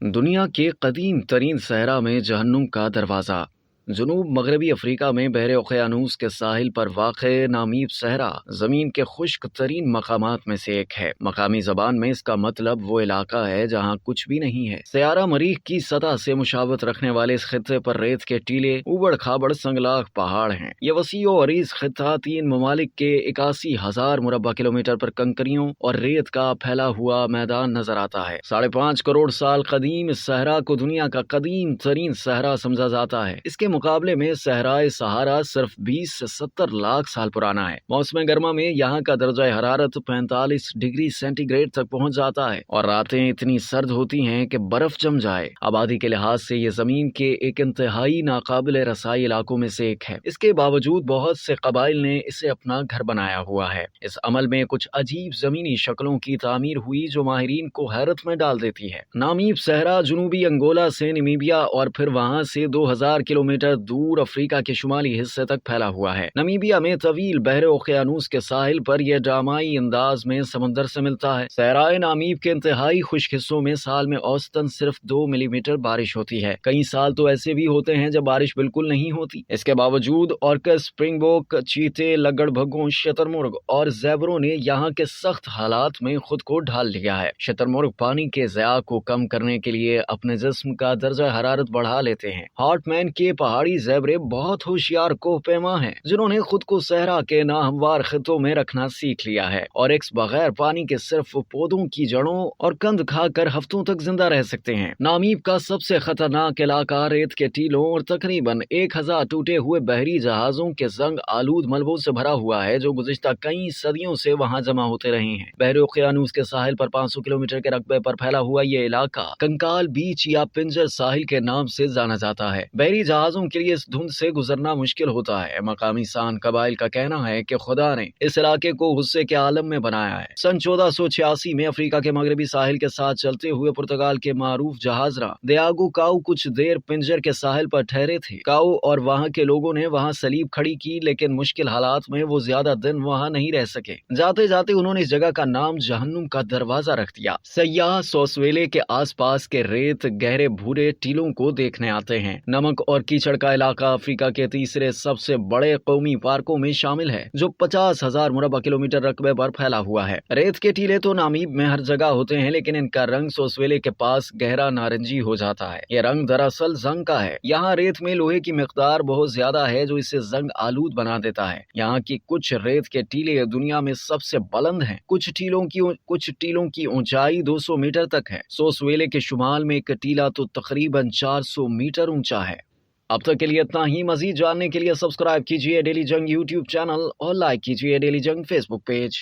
دنیا کے قدیم ترین صحرا میں جہنم کا دروازہ جنوب مغربی افریقہ میں بحر اوقیانوس کے ساحل پر واقع نامیب صحرا زمین کے خشک ترین مقامات میں سے ایک ہے۔ مقامی زبان میں اس کا مطلب وہ علاقہ ہے جہاں کچھ بھی نہیں ہے۔ سیارہ مریخ کی سطح سے مشابہت رکھنے والے اس خطے پر ریت کے ٹیلے، اوبڑ کھابڑ سنگلاخ پہاڑ ہیں۔ یہ وسیع و عریض خطہ 3 ممالک کے 81,000 مربع کلومیٹر پر کنکریوں اور ریت کا پھیلا ہوا میدان نظر آتا ہے۔ 5.5 کروڑ سال قدیم اس صحرا کو دنیا کا قدیم ترین صحرا سمجھا جاتا ہے۔ اس کے مقابلے میں صحرائے سہارا صرف 20 سے 70 لاکھ سال پرانا ہے۔ موسم گرما میں یہاں کا درجہ حرارت 45 ڈگری سینٹی گریڈ تک پہنچ جاتا ہے اور راتیں اتنی سرد ہوتی ہیں کہ برف جم جائے۔ آبادی کے لحاظ سے یہ زمین کے ایک انتہائی ناقابل رسائی علاقوں میں سے ایک ہے۔ اس کے باوجود بہت سے قبائل نے اسے اپنا گھر بنایا ہوا ہے۔ اس عمل میں کچھ عجیب زمینی شکلوں کی تعمیر ہوئی جو ماہرین کو حیرت میں ڈال دیتی ہے۔ نامیب صحرا جنوبی انگولا سے نمیبیا اور پھر وہاں سے 2000 کلومیٹر دور افریقہ کے شمالی حصے تک پھیلا ہوا ہے۔ نمیبیا میں طویل بحر اوقیانوس کے ساحل پر یہ ڈرامائی انداز میں سمندر سے ملتا ہے۔ صحرائے نامیب کے انتہائی خشک حصوں میں سال میں اوسطاً صرف 2 ملی میٹر بارش ہوتی ہے۔ کئی سال تو ایسے بھی ہوتے ہیں جب بارش بالکل نہیں ہوتی۔ اس کے باوجود اورکس، سپرنگ بوک، چیتے، لگڑ بھگوں، شتر مرغ اور زیبروں نے یہاں کے سخت حالات میں خود کو ڈھال لیا ہے۔ شتر مرغ پانی کے ضیاع کو کم کرنے کے لیے اپنے جسم کا درجہ حرارت بڑھا لیتے ہیں۔ ہارٹ مین کے پہاڑی زیبرے بہت ہوشیار کوہ پیما ہیں جنہوں نے خود کو صحرا کے ناہموار خطوں میں رکھنا سیکھ لیا ہے۔ اورکس بغیر پانی کے صرف پودوں کی جڑوں اور کند کھا کر ہفتوں تک زندہ رہ سکتے ہیں۔ نامیب کا سب سے خطرناک علاقہ ریت کے ٹیلوں اور تقریباً 1000 ٹوٹے ہوئے بحری جہازوں کے زنگ آلود ملبوں سے بھرا ہوا ہے جو گزشتہ کئی صدیوں سے وہاں جمع ہوتے رہے ہیں۔ بحر اوقیانوس کے ساحل پر 500 کلومیٹر کے رقبے پر پھیلا ہوا یہ علاقہ کنکال بیچ یا پنجر ساحل کے نام سے جانا جاتا ہے۔ بحری جہازوں کے لیے اس دھند سے گزرنا مشکل ہوتا ہے۔ مقامی سان قبائل کا کہنا ہے کہ خدا نے اس علاقے کو غصے کے عالم میں بنایا ہے۔ سن 1486 میں افریقہ کے مغربی ساحل کے ساتھ چلتے ہوئے پرتگال کے معروف جہاز راں دیاگو کاؤ کچھ دیر پنجر کے ساحل پر ٹھہرے تھے۔ کاؤ اور وہاں کے لوگوں نے وہاں صلیب کھڑی کی لیکن مشکل حالات میں وہ زیادہ دن وہاں نہیں رہ سکے۔ جاتے جاتے انہوں نے اس جگہ کا نام جہنم کا دروازہ رکھ دیا۔ سیاح سوسویلے کے آس پاس کے ریت گہرے بھورے ٹیلوں کو دیکھنے آتے ہیں۔ نمک اور کیچڑ کا علاقہ افریقہ کے تیسرے سب سے بڑے قومی پارکوں میں شامل ہے جو 50,000 مربع کلومیٹر رقبے پر پھیلا ہوا ہے۔ ریت کے ٹیلے تو نامیب میں ہر جگہ ہوتے ہیں لیکن ان کا رنگ سوسویلے کے پاس گہرا نارنجی ہو جاتا ہے۔ یہ رنگ دراصل زنگ کا ہے۔ یہاں ریت میں لوہے کی مقدار بہت زیادہ ہے جو اسے زنگ آلود بنا دیتا ہے۔ یہاں کی کچھ ریت کے ٹیلے دنیا میں سب سے بلند ہیں۔ کچھ ٹیلوں کی اونچائی 200 میٹر تک ہے۔ سوسویلے کے شمال میں ایک ٹیلا تو تقریباً 400 میٹر اونچا ہے۔ اب تک کے لیے اتنا ہی۔ مزید جاننے کے لیے سبسکرائب کیجیے ڈیلی جنگ یوٹیوب چینل اور لائک کیجیے ڈیلی جنگ فیس بک پیج۔